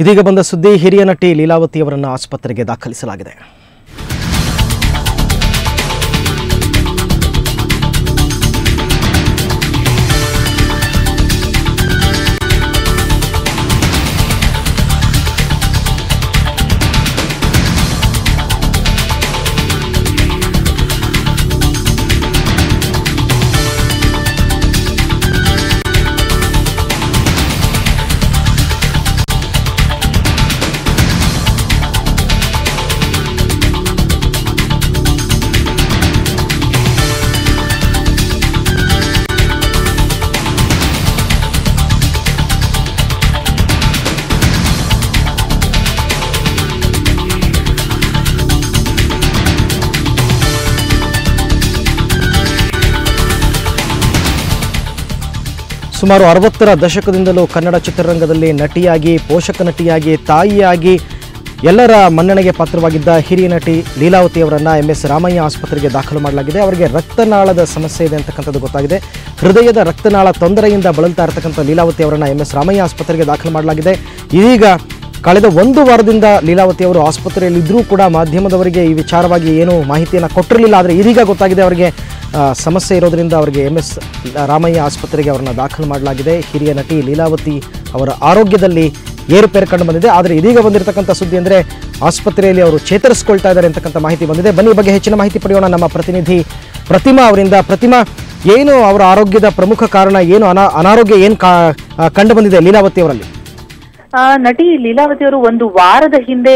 ಇದೀಗ ಬಂದ ಸುದ್ದಿ, ಹಿರಿಯ ನಟಿ ಲೀಲಾವತಿ ಅವರನ್ನು ಆಸ್ಪತ್ರೆಗೆ ದಾಖಲಿಸಲಾಗಿದೆ. ಸುಮಾರು 60ರ ದಶಕದಿಂದಲೂ ಕನ್ನಡ ಚಿತ್ರರಂಗದಲ್ಲಿ ನಟಿಯಾಗಿ, ಪೋಷಕ ನಟಿಯಾಗಿ, ತಾಯಿಯಾಗಿ ಎಲ್ಲರ ಮನ್ನಣೆಗೆ ಪಾತ್ರವಾಗಿದ್ದ ಹಿರಿಯ ನಟಿ ಲೀಲಾವತಿ ಅವರನ್ನು MS ರಾಮಯ್ಯ ಆಸ್ಪತ್ರೆಗೆ ದಾಖಲು ಮಾಡಲಾಗಿದೆ. ಅವರಿಗೆ ರಕ್ತನಾಳದ ಸಮಸ್ಯೆ ಇದೆ ಅಂತಕ್ಕಂಥದ್ದು ಗೊತ್ತಾಗಿದೆ. ಹೃದಯದ ರಕ್ತನಾಳ ತೊಂದರೆಯಿಂದ ಬಳಲ್ತಾ ಇರತಕ್ಕಂಥ ಲೀಲಾವತಿ ಅವರನ್ನು MS ರಾಮಯ್ಯ ಆಸ್ಪತ್ರೆಗೆ ದಾಖಲು ಮಾಡಲಾಗಿದೆ. ಇದೀಗ ಕಳೆದ 1 ವಾರದಿಂದ ಲೀಲಾವತಿ ಅವರು ಆಸ್ಪತ್ರೆಯಲ್ಲಿ ಇದ್ದರೂ ಕೂಡ ಮಾಧ್ಯಮದವರಿಗೆ ಈ ವಿಚಾರವಾಗಿ ಏನು ಮಾಹಿತಿಯನ್ನು ಕೊಟ್ಟಿರಲಿಲ್ಲ. ಆದರೆ ಇದೀಗ ಗೊತ್ತಾಗಿದೆ ಅವರಿಗೆ ಸಮಸ್ಯೆ ಇರೋದರಿಂದ ಅವರಿಗೆ MS ರಾಮಯ್ಯ ಆಸ್ಪತ್ರೆಗೆ ಅವರನ್ನು ದಾಖಲು ಮಾಡಲಾಗಿದೆ. ಹಿರಿಯ ನಟಿ ಲೀಲಾವತಿ ಅವರ ಆರೋಗ್ಯದಲ್ಲಿ ಏರುಪೇರು ಕಂಡು ಬಂದಿದೆ. ಆದರೆ ಇದೀಗ ಬಂದಿರತಕ್ಕಂಥ ಸುದ್ದಿ ಅಂದರೆ ಆಸ್ಪತ್ರೆಯಲ್ಲಿ ಅವರು ಚೇತರಿಸಿಕೊಳ್ತಾ ಇದ್ದಾರೆ ಅಂತಕ್ಕಂಥ ಮಾಹಿತಿ ಬಂದಿದೆ. ಬನ್ನಿ ಈ ಬಗ್ಗೆ ಹೆಚ್ಚಿನ ಮಾಹಿತಿ ಪಡೆಯೋಣ ನಮ್ಮ ಪ್ರತಿನಿಧಿ ಪ್ರತಿಮಾ ಅವರಿಂದ. ಪ್ರತಿಮಾ, ಏನು ಅವರ ಆರೋಗ್ಯದ ಪ್ರಮುಖ ಕಾರಣ, ಏನು ಅನಾರೋಗ್ಯ ಏನು ಕಂಡು ಬಂದಿದೆ ಲೀಲಾವತಿ ಅವರಲ್ಲಿ? ನಟಿ ಲೀಲಾವತಿ ಅವರು 1 ವಾರದ ಹಿಂದೆ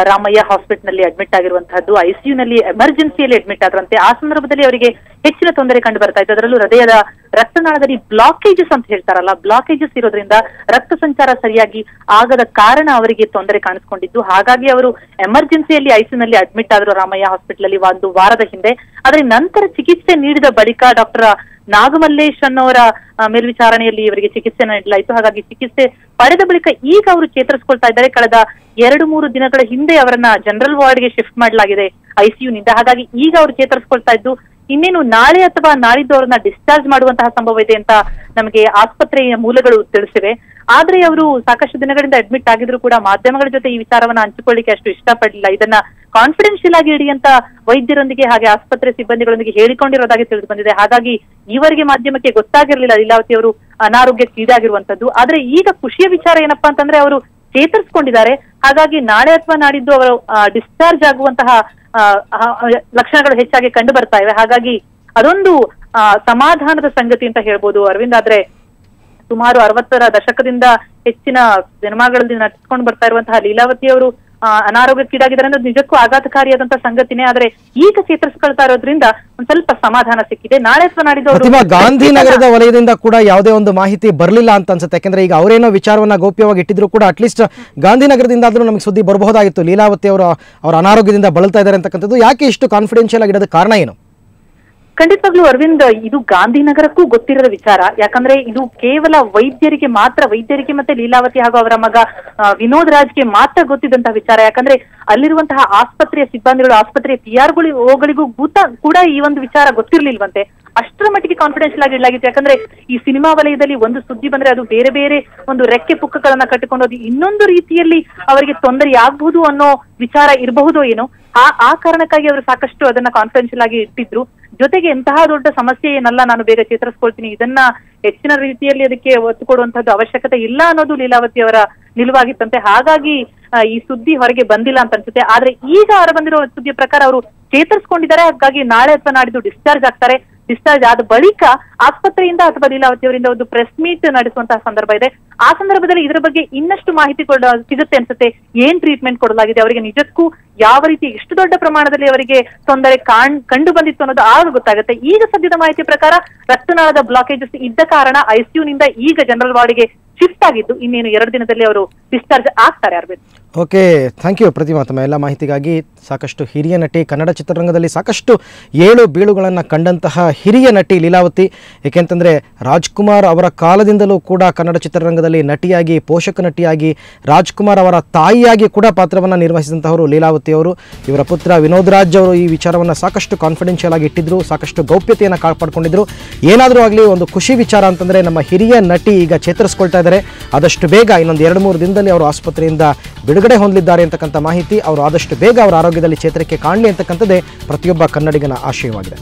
ರಾಮಯ್ಯ ಹಾಸ್ಪಿಟಲ್ ನಲ್ಲಿ ಅಡ್ಮಿಟ್ ಆಗಿರುವಂತಹದ್ದು. ICU ನಲ್ಲಿ ಎಮರ್ಜೆನ್ಸಿಯಲ್ಲಿ ಅಡ್ಮಿಟ್ ಆದ್ರಂತೆ. ಆ ಸಂದರ್ಭದಲ್ಲಿ ಅವರಿಗೆ ಹೆಚ್ಚಿನ ತೊಂದರೆ ಕಂಡು ಬರ್ತಾ ಇತ್ತು. ಅದರಲ್ಲೂ ಹೃದಯದ ರಕ್ತನಾಳದಲ್ಲಿ ಬ್ಲಾಕೇಜಸ್ ಅಂತ ಹೇಳ್ತಾರಲ್ಲ, ಬ್ಲಾಕೇಜಸ್ ಇರೋದ್ರಿಂದ ರಕ್ತ ಸಂಚಾರ ಸರಿಯಾಗಿ ಆಗದ ಕಾರಣ ಅವರಿಗೆ ತೊಂದರೆ ಕಾಣಿಸ್ಕೊಂಡಿದ್ದು. ಹಾಗಾಗಿ ಅವರು ಎಮರ್ಜೆನ್ಸಿಯಲ್ಲಿ ICU ನಲ್ಲಿ ಅಡ್ಮಿಟ್ ಆದ್ರು ರಾಮಯ್ಯ ಹಾಸ್ಪಿಟಲ್ ಅಲ್ಲಿ 1 ವಾರದ ಹಿಂದೆ. ಆದರೆ ನಂತರ ಚಿಕಿತ್ಸೆ ನೀಡಿದ ಬಳಿಕ ಡಾಕ್ಟರ್ ನಾಗಮಲ್ಲೇಶ್ ಅನ್ನೋರ ಮೇಲ್ವಿಚಾರಣೆಯಲ್ಲಿ ಇವರಿಗೆ ಚಿಕಿತ್ಸೆ ನೀಡಲಾಯಿತು. ಹಾಗಾಗಿ ಚಿಕಿತ್ಸೆ ಪಡೆದ ಬಳಿಕ ಈಗ ಅವರು ಚೇತರಿಸಿಕೊಳ್ತಾ ಇದ್ದಾರೆ. ಕಳೆದ 2-3 ದಿನಗಳ ಹಿಂದೆ ಅವರನ್ನ ಜನರಲ್ ವಾರ್ಡ್ಗೆ ಶಿಫ್ಟ್ ಮಾಡಲಾಗಿದೆ ICU ನಿಂದ. ಹಾಗಾಗಿ ಈಗ ಅವರು ಚೇತರಿಸಿಕೊಳ್ತಾ ಇದ್ದು, ಇನ್ನೇನು ನಾಳೆ ಅಥವಾ ನಾಳಿದ್ದು ಅವರನ್ನ ಡಿಸ್ಚಾರ್ಜ್ ಮಾಡುವಂತಹ ಸಂಭವ ಇದೆ ಅಂತ ನಮಗೆ ಆಸ್ಪತ್ರೆಯ ಮೂಲಗಳು ತಿಳಿಸಿವೆ. ಆದ್ರೆ ಅವರು ಸಾಕಷ್ಟು ದಿನಗಳಿಂದ ಅಡ್ಮಿಟ್ ಆಗಿದ್ರು ಕೂಡ ಮಾಧ್ಯಮಗಳ ಜೊತೆ ಈ ವಿಚಾರವನ್ನ ಹಂಚಿಕೊಳ್ಳಿಕ್ಕೆ ಅಷ್ಟು ಇಷ್ಟಪಡಲಿಲ್ಲ. ಇದನ್ನ ಕಾನ್ಫಿಡೆನ್ಶಿಯಲ್ ಆಗಿ ಇಡಿ ಅಂತ ವೈದ್ಯರೊಂದಿಗೆ ಹಾಗೆ ಆಸ್ಪತ್ರೆ ಸಿಬ್ಬಂದಿಗಳೊಂದಿಗೆ ಹೇಳಿಕೊಂಡಿರೋದಾಗಿ ತಿಳಿದು ಬಂದಿದೆ. ಹಾಗಾಗಿ ಈವರೆಗೆ ಮಾಧ್ಯಮಕ್ಕೆ ಗೊತ್ತಾಗಿರ್ಲಿಲ್ಲ ಲೀಲಾವತಿ ಅವರು ಅನಾರೋಗ್ಯಕ್ಕೀಡಾಗಿರುವಂತದ್ದು. ಆದ್ರೆ ಈಗ ಖುಷಿಯ ವಿಚಾರ ಏನಪ್ಪಾ ಅಂತಂದ್ರೆ ಅವರು ಚೇತರಿಸಿಕೊಂಡಿದ್ದಾರೆ. ಹಾಗಾಗಿ ನಾಳೆ ಅಥವಾ ನಾಡಿದ್ದು ಅವರು ಡಿಸ್ಚಾರ್ಜ್ ಆಗುವಂತಹ ಲಕ್ಷಣಗಳು ಹೆಚ್ಚಾಗಿ ಕಂಡು ಬರ್ತಾ ಇವೆ. ಹಾಗಾಗಿ ಅದೊಂದು ಸಮಾಧಾನದ ಸಂಗತಿ ಅಂತ ಹೇಳ್ಬೋದು ಅರವಿಂದ್. ಆದ್ರೆ ಸುಮಾರು 60ರ ದಶಕದಿಂದ ಹೆಚ್ಚಿನ ಸಿನಿಮಾಗಳಲ್ಲಿ ನಟಿಸ್ಕೊಂಡು ಬರ್ತಾ ಇರುವಂತಹ ಲೀಲಾವತಿ ಅವರು ಅನಾರೋಗ್ಯಕ್ಕೀಡಾಗಿದ್ದಾರೆ ಅನ್ನೋದು ನಿಜಕ್ಕೂ ಆಘಾತಕಾರಿಯಾದಂತಹ ಸಂಗತಿನೇ. ಆದ್ರೆ ಈಗ ಚೇತರಿಸಿಕೊಳ್ತಾ ಇರೋದ್ರಿಂದ ಒಂದ್ ಸ್ವಲ್ಪ ಸಮಾಧಾನ ಸಿಕ್ಕಿದೆ. ನಾಳೆ ಅಥವಾ ನಾಡಿದ್ದು ಗಾಂಧಿನಗರದ ವಲಯದಿಂದ ಕೂಡ ಯಾವುದೇ ಒಂದು ಮಾಹಿತಿ ಬರಲಿಲ್ಲ ಅಂತ ಅನ್ಸುತ್ತೆ. ಯಾಕಂದ್ರೆ ಈಗ ಅವರೇನೋ ವಿಚಾರವನ್ನ ಗೌಪ್ಯವಾಗಿ ಇಟ್ಟಿದ್ರು ಕೂಡ ಅಟ್ಲೀಸ್ಟ್ ಗಾಂಧಿನಗರದಿಂದ ಆದ್ರೂ ನಮಗೆ ಸುದ್ದಿ ಬರಬಹುದಾಗಿತ್ತು ಲೀಲಾವತಿ ಅವರು ಅವರ ಅನಾರೋಗ್ಯದಿಂದ ಬಳಲ್ತಾ ಇದ್ದಾರೆ ಅಂತಕ್ಕಂಥದ್ದು. ಯಾಕೆ ಇಷ್ಟು ಕಾನ್ಫಿಡೆನ್ಶಿಯಲ್ ಆಗಿರೋದು ಕಾರಣ ಏನು? ಖಂಡಿತವಾಗ್ಲೂ ಅರವಿಂದ್, ಇದು ಗಾಂಧಿನಗರಕ್ಕೂ ಗೊತ್ತಿರದ ವಿಚಾರ. ಯಾಕಂದ್ರೆ ಇದು ಕೇವಲ ವೈದ್ಯರಿಗೆ ಮತ್ತೆ ಲೀಲಾವತಿ ಹಾಗೂ ಅವರ ಮಗ ವಿನೋದ್ ರಾಜ್ಗೆ ಮಾತ್ರ ಗೊತ್ತಿದ್ದಂತಹ ವಿಚಾರ. ಯಾಕಂದ್ರೆ ಅಲ್ಲಿರುವಂತಹ ಆಸ್ಪತ್ರೆಯ ಸಿಬ್ಬಂದಿಗಳು, ಆಸ್ಪತ್ರೆಯ PRಗಳಿಗೂ ಕೂಡ ಈ ಒಂದು ವಿಚಾರ ಗೊತ್ತಿರ್ಲಿಲ್ವಂತೆ. ಅಷ್ಟರ ಮಟ್ಟಿಗೆ ಕಾನ್ಫಿಡೆನ್ಶಿಯಲ್ ಆಗಿ ಇಡಲಾಗಿತ್ತು. ಯಾಕಂದ್ರೆ ಈ ಸಿನಿಮಾ ವಲಯದಲ್ಲಿ ಒಂದು ಸುದ್ದಿ ಬಂದ್ರೆ ಅದು ಬೇರೆ ಬೇರೆ ಒಂದು ರೆಕ್ಕೆ ಪುಕ್ಕಗಳನ್ನ ಕಟ್ಟಿಕೊಂಡು ಇನ್ನೊಂದು ರೀತಿಯಲ್ಲಿ ಅವರಿಗೆ ತೊಂದರೆ ಆಗ್ಬಹುದು ಅನ್ನೋ ವಿಚಾರ ಇರಬಹುದೋ ಏನೋ. ಆ ಕಾರಣಕ್ಕಾಗಿ ಅವರು ಸಾಕಷ್ಟು ಅದನ್ನ ಕಾನ್ಫಿಡೆನ್ಶಿಯಲ್ ಆಗಿ ಇಟ್ಟಿದ್ರು. ಜೊತೆಗೆ ಎಂತಹ ದೊಡ್ಡ ಸಮಸ್ಯೆ ಏನಲ್ಲ, ನಾನು ಬೇಗ ಚೇತರಿಸ್ಕೊಳ್ತೀನಿ, ಇದನ್ನ ಹೆಚ್ಚಿನ ರೀತಿಯಲ್ಲಿ ಅದಕ್ಕೆ ಒತ್ತು ಕೊಡುವಂತದ್ದು ಅವಶ್ಯಕತೆ ಇಲ್ಲ ಅನ್ನೋದು ಲೀಲಾವತಿ ಅವರ ನಿಲುವಾಗಿತ್ತಂತೆ. ಹಾಗಾಗಿ ಈ ಸುದ್ದಿ ಹೊರಗೆ ಬಂದಿಲ್ಲ ಅಂತ ಅನ್ಸುತ್ತೆ. ಆದ್ರೆ ಈಗ ಹೊರ ಬಂದಿರೋ ಸುದ್ದಿಯ ಪ್ರಕಾರ ಅವರು ಚೇತರಿಸಿಕೊಂಡಿದ್ದಾರೆ. ಹಾಗಾಗಿ ನಾಳೆ ಅಥವಾ ನಾಡಿದ್ದು ಡಿಸ್ಚಾರ್ಜ್ ಆಗ್ತಾರೆ. ಡಿಸ್ಚಾರ್ಜ್ ಆದ ಬಳಿಕ ಆಸ್ಪತ್ರೆಯಿಂದ ಅಥವಾ ಲೀಲಾವತಿ ಅವರಿಂದ ಒಂದು ಪ್ರೆಸ್ ಮೀಟ್ ನಡೆಸುವಂತಹ ಸಂದರ್ಭ ಇದೆ. ಆ ಸಂದರ್ಭದಲ್ಲಿ ಇದರ ಬಗ್ಗೆ ಇನ್ನಷ್ಟು ಮಾಹಿತಿ ಸಿಗುತ್ತೆ ಅನ್ಸುತ್ತೆ. ಏನ್ ಟ್ರೀಟ್ಮೆಂಟ್ ಕೊಡಲಾಗಿದೆ, ಅವರಿಗೆ ನಿಜಕ್ಕೂ ಯಾವ ರೀತಿ ಎಷ್ಟು ದೊಡ್ಡ ಪ್ರಮಾಣದಲ್ಲಿ ಅವರಿಗೆ ತೊಂದರೆ ಕಂಡು ಬಂದಿತ್ತು ಅನ್ನೋದು ಆಗ ಗೊತ್ತಾಗುತ್ತೆ. ಈಗ ಸದ್ಯದ ಮಾಹಿತಿ ಪ್ರಕಾರ ರಕ್ತನಾಳದ ಬ್ಲಾಕೇಜಸ್ ಇದ್ದ ಕಾರಣ ICU ನಿಂದ ಈಗ ಜನರಲ್ ವಾರ್ಡ್ಗೆ ಶಿಫ್ಟ್ ಆಗಿದ್ದು ಇನ್ನೇನು 2 ದಿನದಲ್ಲಿ ಅವರು ಡಿಸ್ಚಾರ್ಜ್ ಆಗ್ತಾರೆ ಅರವಿಂದ್. ಓಕೆ, ಥ್ಯಾಂಕ್ ಯು ಪ್ರತಿಮಾ ತಮ್ಮ ಎಲ್ಲ ಮಾಹಿತಿಗಾಗಿ. ಸಾಕಷ್ಟು ಹಿರಿಯ ನಟಿ, ಕನ್ನಡ ಚಿತ್ರರಂಗದಲ್ಲಿ ಸಾಕಷ್ಟು ಏಳು ಬೀಳುಗಳನ್ನು ಕಂಡಂತಹ ಹಿರಿಯ ನಟಿ ಲೀಲಾವತಿ. ಏಕೆಂತಂದರೆ ರಾಜ್ಕುಮಾರ್ ಅವರ ಕಾಲದಿಂದಲೂ ಕೂಡ ಕನ್ನಡ ಚಿತ್ರರಂಗದಲ್ಲಿ ನಟಿಯಾಗಿ, ಪೋಷಕ ನಟಿಯಾಗಿ, ರಾಜ್ಕುಮಾರ್ ಅವರ ತಾಯಿಯಾಗಿ ಕೂಡ ಪಾತ್ರವನ್ನು ನಿರ್ವಹಿಸಿದಂಥವರು ಲೀಲಾವತಿ ಅವರು. ಇವರ ಪುತ್ರ ವಿನೋದ್ ರಾಜ್ ಅವರು ಈ ವಿಚಾರವನ್ನು ಸಾಕಷ್ಟು ಕಾನ್ಫಿಡೆನ್ಷಿಯಲ್ ಆಗಿ ಇಟ್ಟಿದ್ರು, ಸಾಕಷ್ಟು ಗೌಪ್ಯತೆಯನ್ನು ಕಾಪಾಡಿಕೊಂಡಿದ್ರು. ಏನಾದರೂ ಆಗಲಿ ಒಂದು ಖುಷಿ ವಿಚಾರ ಅಂತಂದರೆ ನಮ್ಮ ಹಿರಿಯ ನಟಿ ಈಗ ಚೇತರಿಸ್ಕೊಳ್ತಾ ಇದ್ದಾರೆ. ಆದಷ್ಟು ಬೇಗ ಇನ್ನೊಂದು 2-3 ದಿನದಲ್ಲಿ ಅವರು ಆಸ್ಪತ್ರೆಯಿಂದ ಬಿಡುಗಡೆ ಹೊಂದಲಿದ್ದಾರೆ ಅಂತಕ್ಕಂಥ ಮಾಹಿತಿ. ಅವರು ಆದಷ್ಟು ಬೇಗ ಅವರ ಆರೋಗ್ಯದಲ್ಲಿ ಚೇತರಿಕೆ ಕಾಣಲಿ ಅಂತಕ್ಕಂಥದ್ದೇ ಪ್ರತಿಯೊಬ್ಬ ಕನ್ನಡಿಗನ ಆಶಯವಾಗಿದೆ.